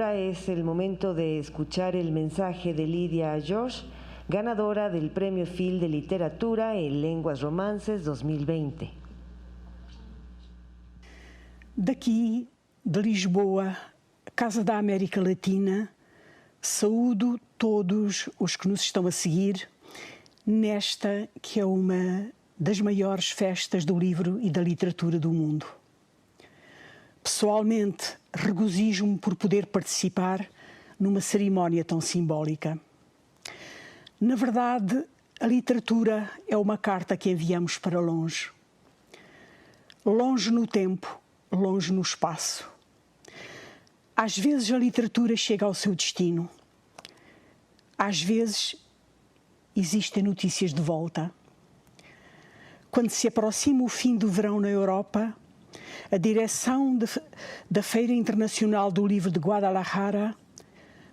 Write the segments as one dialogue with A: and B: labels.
A: ahora es el momento de escuchar el mensaje de Lidia Josh, ganadora del Premio Phil de Literatura en Lenguas Romances 2020.
B: Daqui, de Lisboa, Casa da América Latina, saúdo todos os que nos estão a seguir nesta que é uma das maiores festas do livro e da literatura do mundo. Pessoalmente, regozijo-me por poder participar numa cerimónia tão simbólica. Na verdade, a literatura é uma carta que enviamos para longe. Longe no tempo, longe no espaço. Às vezes a literatura chega ao seu destino. Às vezes existem notícias de volta. Quando se aproxima o fim do verão na Europa, a direção da Feira Internacional do Livro de Guadalajara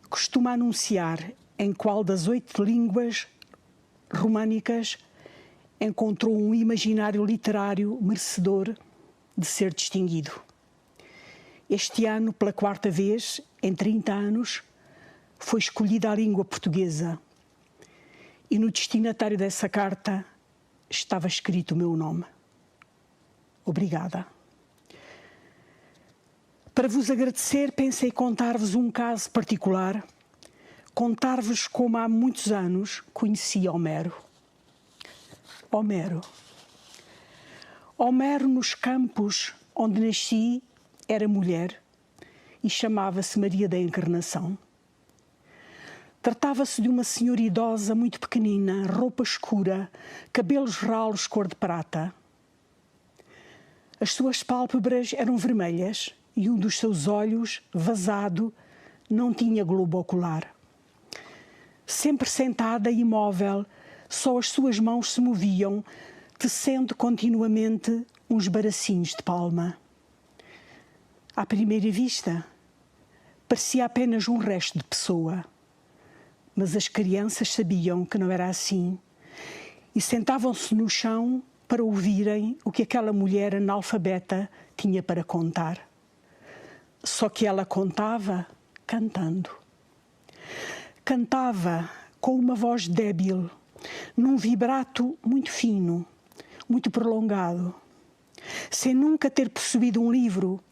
B: costuma anunciar em qual das 8 línguas românicas encontrou um imaginário literário merecedor de ser distinguido. Este ano, pela 4ª vez, em 30 anos, foi escolhida a língua portuguesa. E no destinatário dessa carta estava escrito o meu nome. Obrigada. Para vos agradecer, pensei contar-vos um caso particular, contar-vos como há muitos anos conheci Homero. Homero, nos campos onde nasci, era mulher e chamava-se Maria da Encarnação. Tratava-se de uma senhora idosa muito pequenina, roupa escura, cabelos ralos cor de prata. As suas pálpebras eram vermelhas e um dos seus olhos, vazado, não tinha globo ocular. Sempre sentada e imóvel, só as suas mãos se moviam, tecendo continuamente uns baracinhos de palma. À primeira vista, parecia apenas um resto de pessoa. Mas as crianças sabiam que não era assim e sentavam-se no chão para ouvirem o que aquela mulher analfabeta tinha para contar. Só que ela contava cantando. Cantava com uma voz débil, num vibrato muito fino, muito prolongado. Sem nunca ter possuído um livro,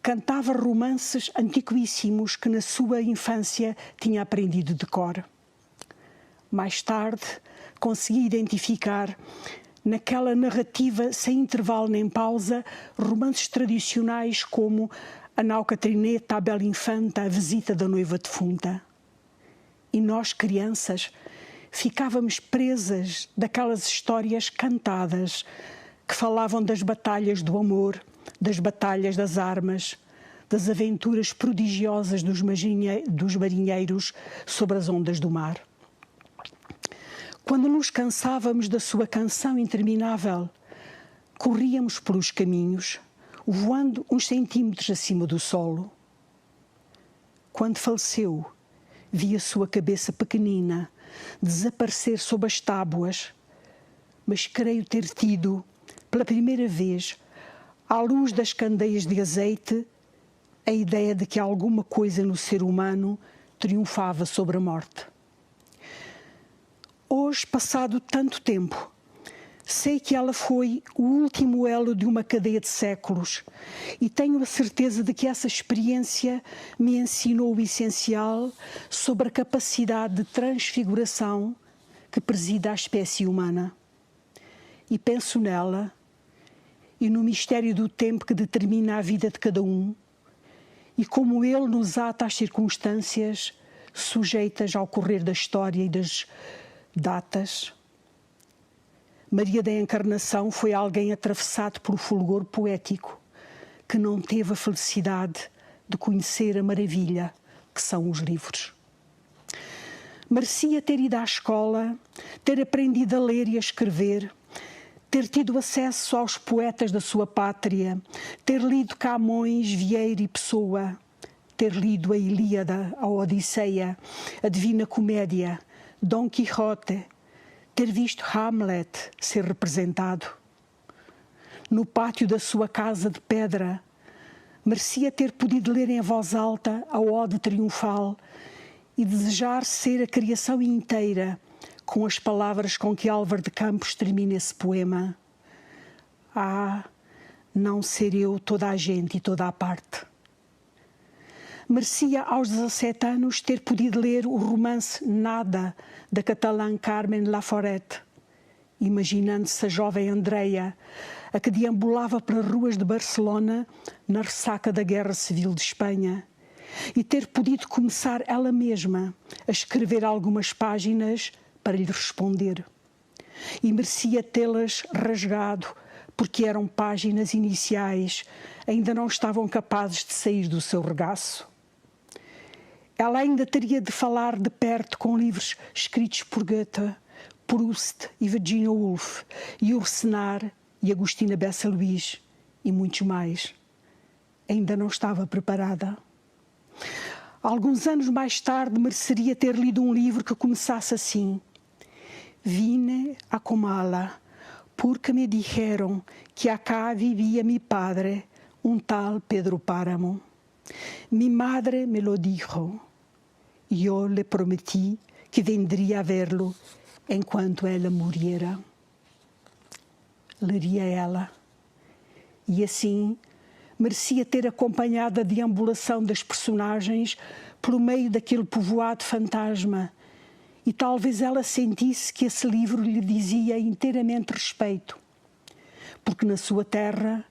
B: cantava romances antiquíssimos que na sua infância tinha aprendido de cor. Mais tarde, consegui identificar, naquela narrativa sem intervalo nem pausa, romances tradicionais como A Nau Catrineta, A Bela Infanta, A Visita da Noiva Defunta. E nós, crianças, ficávamos presas daquelas histórias cantadas que falavam das batalhas do amor, das batalhas das armas, das aventuras prodigiosas dos marinheiros sobre as ondas do mar. Quando nos cansávamos da sua canção interminável, corríamos pelos caminhos, voando uns centímetros acima do solo. Quando faleceu, vi a sua cabeça pequenina desaparecer sob as tábuas, mas creio ter tido, pela primeira vez, à luz das candeias de azeite, a ideia de que alguma coisa no ser humano triunfava sobre a morte. Hoje, passado tanto tempo, sei que ela foi o último elo de uma cadeia de séculos e tenho a certeza de que essa experiência me ensinou o essencial sobre a capacidade de transfiguração que presida a espécie humana. E penso nela e no mistério do tempo que determina a vida de cada um e como ele nos ata às circunstâncias sujeitas ao correr da história e das datas. Maria da Encarnação foi alguém atravessado pelo fulgor poético que não teve a felicidade de conhecer a maravilha que são os livros. Merecia ter ido à escola, ter aprendido a ler e a escrever, ter tido acesso aos poetas da sua pátria, ter lido Camões, Vieira e Pessoa, ter lido a Ilíada, a Odisseia, a Divina Comédia, Dom Quixote, ter visto Hamlet ser representado. No pátio da sua casa de pedra, merecia ter podido ler em voz alta a ode triunfal e desejar ser a criação inteira com as palavras com que Álvaro de Campos termina esse poema. Ah, não ser eu toda a gente e toda a parte. Merecia, aos 17 anos, ter podido ler o romance Nada, da catalã Carmen Laforet, imaginando-se a jovem Andreia, a que deambulava pelas ruas de Barcelona na ressaca da Guerra Civil de Espanha, e ter podido começar ela mesma a escrever algumas páginas para lhe responder. E merecia tê-las rasgado, porque eram páginas iniciais, ainda não estavam capazes de sair do seu regaço. Ela ainda teria de falar de perto com livros escritos por Goethe, Proust e Virginia Woolf, e Ursenar e Agostina Bessa Luís, e muitos mais. Ainda não estava preparada. Alguns anos mais tarde mereceria ter lido um livro que começasse assim: Vine a Comala, porque me dijeron que acá vivia mi padre, tal Pedro Páramo. Mi madre me lo dijo. Eu le prometi que vendria a verlo enquanto ela moriera. Leria ela. E assim merecia ter acompanhado a deambulação das personagens pelo meio daquele povoado fantasma, e talvez ela sentisse que esse livro lhe dizia inteiramente respeito, porque na sua terra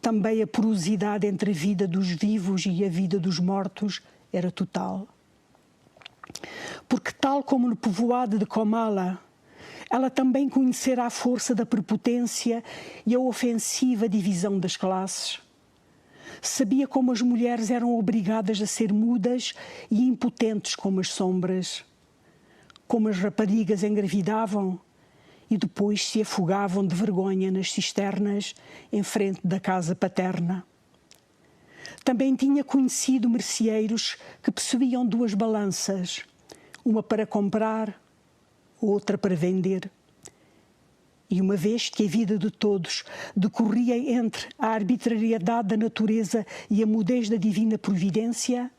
B: também a porosidade entre a vida dos vivos e a vida dos mortos era total. Porque, tal como no povoado de Comala, ela também conhecera a força da prepotência e a ofensiva divisão das classes. Sabia como as mulheres eram obrigadas a ser mudas e impotentes como as sombras, como as raparigas engravidavam e depois se afogavam de vergonha nas cisternas em frente da casa paterna. Também tinha conhecido merceeiros que possuíam duas balanças, uma para comprar, outra para vender. E uma vez que a vida de todos decorria entre a arbitrariedade da natureza e a mudez da divina providência,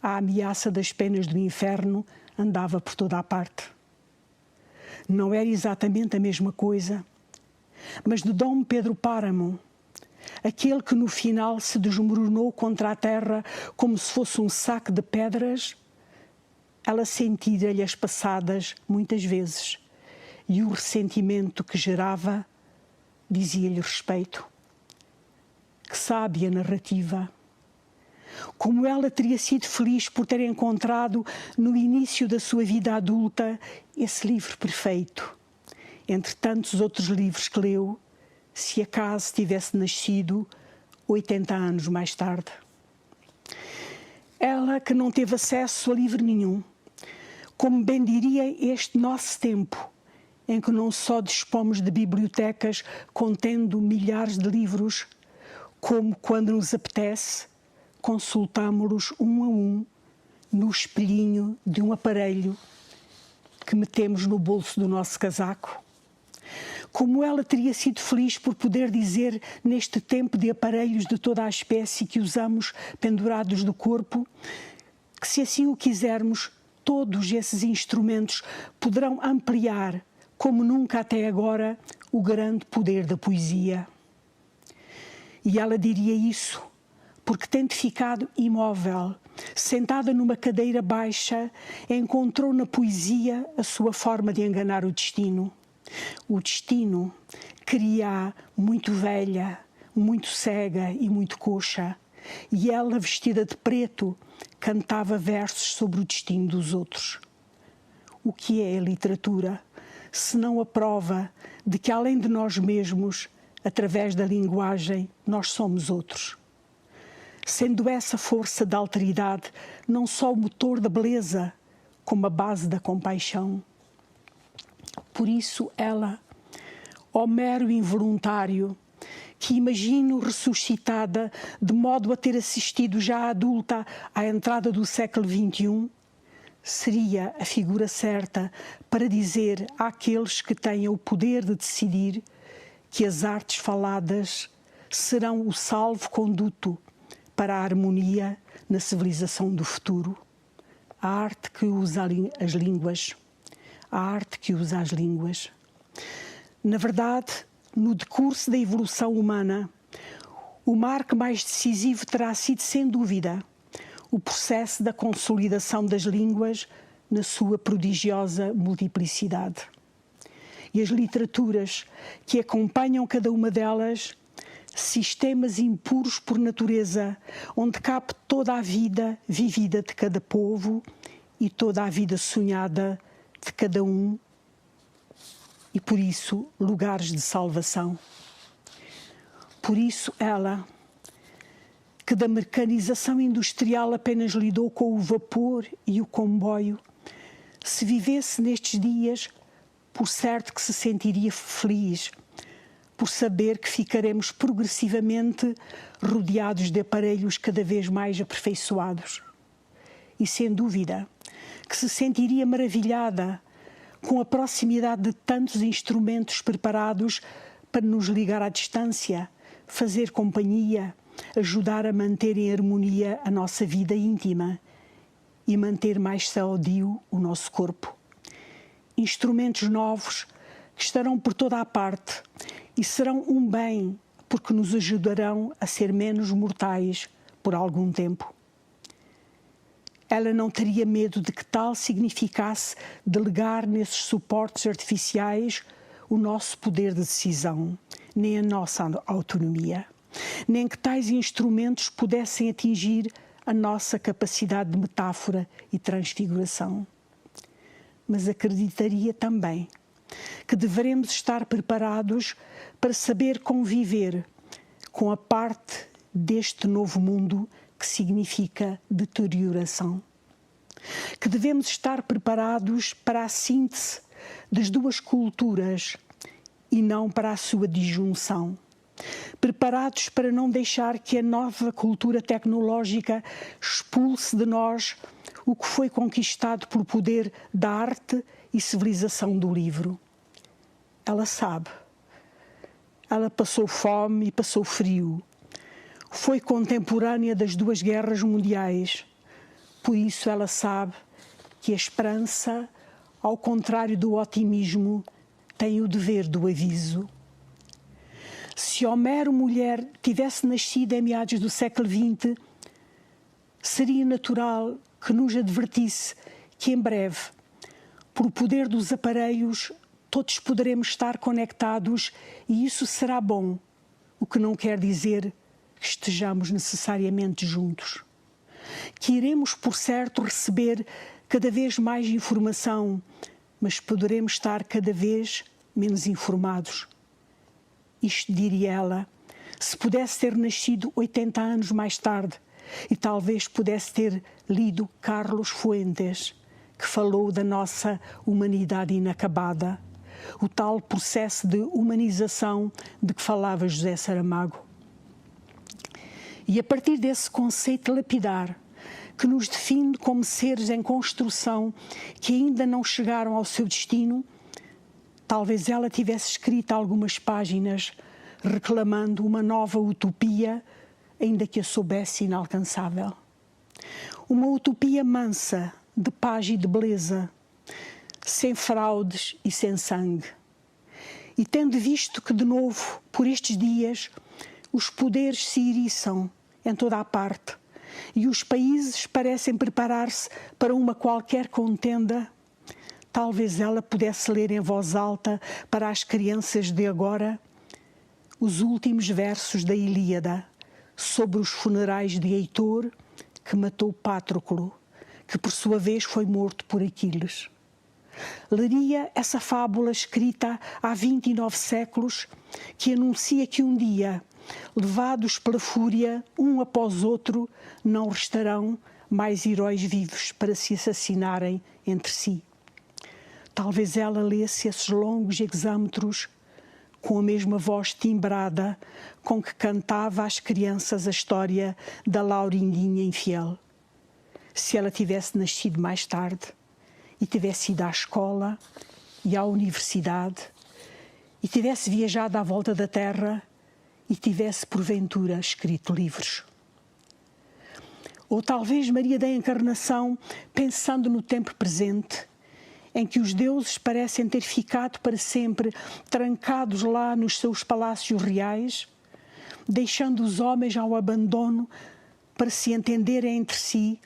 B: a ameaça das penas do inferno andava por toda a parte. Não era exatamente a mesma coisa, mas de Dom Pedro Páramo, aquele que no final se desmoronou contra a terra como se fosse um saco de pedras, ela sentira-lhe as passadas muitas vezes, e o ressentimento que gerava dizia-lhe respeito. Que sábia narrativa! Como ela teria sido feliz por ter encontrado no início da sua vida adulta esse livro perfeito, entre tantos outros livros que leu, se acaso tivesse nascido 80 anos mais tarde. Ela que não teve acesso a livro nenhum, como bem diria este nosso tempo, em que não só dispomos de bibliotecas contendo milhares de livros, como quando nos apetece, consultámo-los um a um no espelhinho de um aparelho que metemos no bolso do nosso casaco. Como ela teria sido feliz por poder dizer, neste tempo de aparelhos de toda a espécie que usamos pendurados do corpo, que se assim o quisermos, todos esses instrumentos poderão ampliar, como nunca até agora, o grande poder da poesia. E ela diria isso porque, tendo ficado imóvel, sentada numa cadeira baixa, encontrou na poesia a sua forma de enganar o destino. O destino queria-a muito velha, muito cega e muito coxa, e ela, vestida de preto, cantava versos sobre o destino dos outros. O que é a literatura, senão a prova de que, além de nós mesmos, através da linguagem, nós somos outros? Sendo essa força da alteridade não só o motor da beleza, como a base da compaixão. Por isso ela, ó mero involuntário, que imagino ressuscitada de modo a ter assistido já adulta à entrada do século XXI, seria a figura certa para dizer àqueles que tenham o poder de decidir que as artes faladas serão o salvo-conduto para a harmonia na civilização do futuro. A arte que usa as línguas. A arte que usa as línguas. Na verdade, no decurso da evolução humana, o marco mais decisivo terá sido, sem dúvida, o processo da consolidação das línguas na sua prodigiosa multiplicidade. E as literaturas que acompanham cada uma delas, sistemas impuros por natureza, onde cabe toda a vida vivida de cada povo e toda a vida sonhada de cada um, e por isso lugares de salvação. Por isso ela, que da mecanização industrial apenas lidou com o vapor e o comboio, se vivesse nestes dias, por certo que se sentiria feliz, por saber que ficaremos progressivamente rodeados de aparelhos cada vez mais aperfeiçoados. E sem dúvida que se sentiria maravilhada com a proximidade de tantos instrumentos preparados para nos ligar à distância, fazer companhia, ajudar a manter em harmonia a nossa vida íntima e manter mais sadio o nosso corpo. Instrumentos novos que estarão por toda a parte e serão um bem porque nos ajudarão a ser menos mortais por algum tempo. Ela não teria medo de que tal significasse delegar nesses suportes artificiais o nosso poder de decisão, nem a nossa autonomia, nem que tais instrumentos pudessem atingir a nossa capacidade de metáfora e transfiguração. Mas acreditaria também que devemos estar preparados para saber conviver com a parte deste novo mundo que significa deterioração. Que devemos estar preparados para a síntese das duas culturas e não para a sua disjunção. Preparados para não deixar que a nova cultura tecnológica expulse de nós o que foi conquistado pelo poder da arte e civilização do livro. Ela sabe. Ela passou fome e passou frio. Foi contemporânea das duas guerras mundiais. Por isso ela sabe que a esperança, ao contrário do otimismo, tem o dever do aviso. Se Homero mulher tivesse nascido em meados do século XX, seria natural que nos advertisse que em breve, pelo poder dos aparelhos, todos poderemos estar conectados e isso será bom, o que não quer dizer que estejamos necessariamente juntos. Que iremos, por certo, receber cada vez mais informação, mas poderemos estar cada vez menos informados. Isto, diria ela, se pudesse ter nascido 80 anos mais tarde e talvez pudesse ter lido Carlos Fuentes, que falou da nossa humanidade inacabada, o tal processo de humanização de que falava José Saramago. E a partir desse conceito lapidar, que nos define como seres em construção que ainda não chegaram ao seu destino, talvez ela tivesse escrito algumas páginas reclamando uma nova utopia, ainda que a soubesse inalcançável. Uma utopia mansa, de paz e de beleza, sem fraudes e sem sangue. E tendo visto que, de novo, por estes dias, os poderes se iriçam em toda a parte e os países parecem preparar-se para uma qualquer contenda, talvez ela pudesse ler em voz alta para as crianças de agora os últimos versos da Ilíada sobre os funerais de Heitor, que matou Patroclo, que por sua vez foi morto por Aquiles. Leria essa fábula escrita há 29 séculos que anuncia que um dia, levados pela fúria, um após outro, não restarão mais heróis vivos para se assassinarem entre si. Talvez ela lesse esses longos hexâmetros com a mesma voz timbrada com que cantava às crianças a história da Laurindinha infiel. Se ela tivesse nascido mais tarde e tivesse ido à escola e à universidade e tivesse viajado à volta da Terra e tivesse, porventura, escrito livros. Ou talvez Maria da Encarnação, pensando no tempo presente, em que os deuses parecem ter ficado para sempre trancados lá nos seus palácios reais, deixando os homens ao abandono para se entenderem entre si,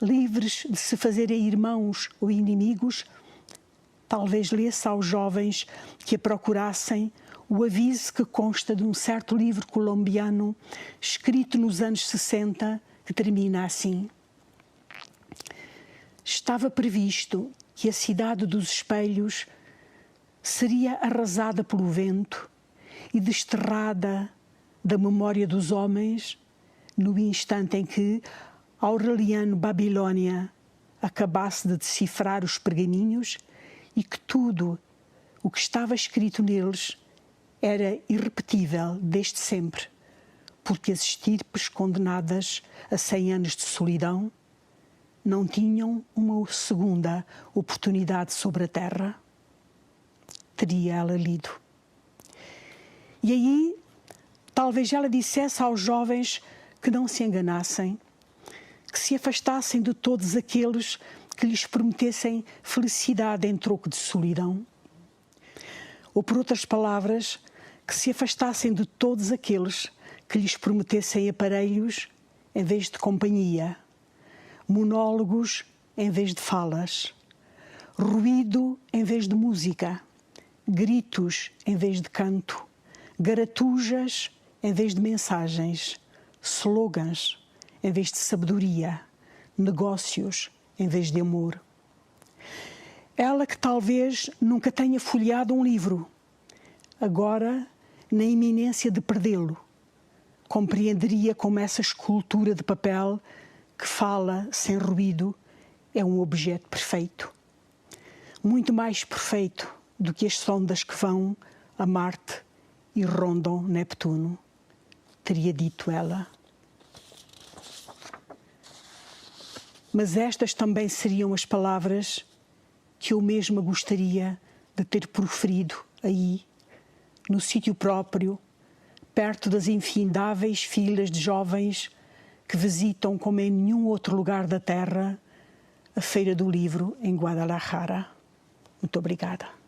B: livres de se fazerem irmãos ou inimigos. Talvez lesse aos jovens que a procurassem o aviso que consta de um certo livro colombiano, escrito nos anos 60, que termina assim: estava previsto que a cidade dos espelhos seria arrasada pelo vento e desterrada da memória dos homens no instante em que Aureliano Babilônia acabasse de decifrar os pergaminhos e que tudo o que estava escrito neles era irrepetível desde sempre, porque as estirpes condenadas a 100 anos de solidão não tinham uma segunda oportunidade sobre a terra. Teria ela lido. E aí, talvez ela dissesse aos jovens que não se enganassem, que se afastassem de todos aqueles que lhes prometessem felicidade em troco de solidão. Ou, por outras palavras, que se afastassem de todos aqueles que lhes prometessem aparelhos em vez de companhia, monólogos em vez de falas, ruído em vez de música, gritos em vez de canto, garatujas em vez de mensagens, slogans em vez de sabedoria, negócios em vez de amor. Ela que talvez nunca tenha folheado um livro, agora, na iminência de perdê-lo, compreenderia como essa escultura de papel que fala sem ruído é um objeto perfeito. Muito mais perfeito do que as sondas que vão a Marte e rondam Neptuno, teria dito ela. Mas estas também seriam as palavras que eu mesma gostaria de ter proferido aí, no sítio próprio, perto das infindáveis filas de jovens que visitam, como em nenhum outro lugar da Terra, a Feira do Livro em Guadalajara. Muito obrigada.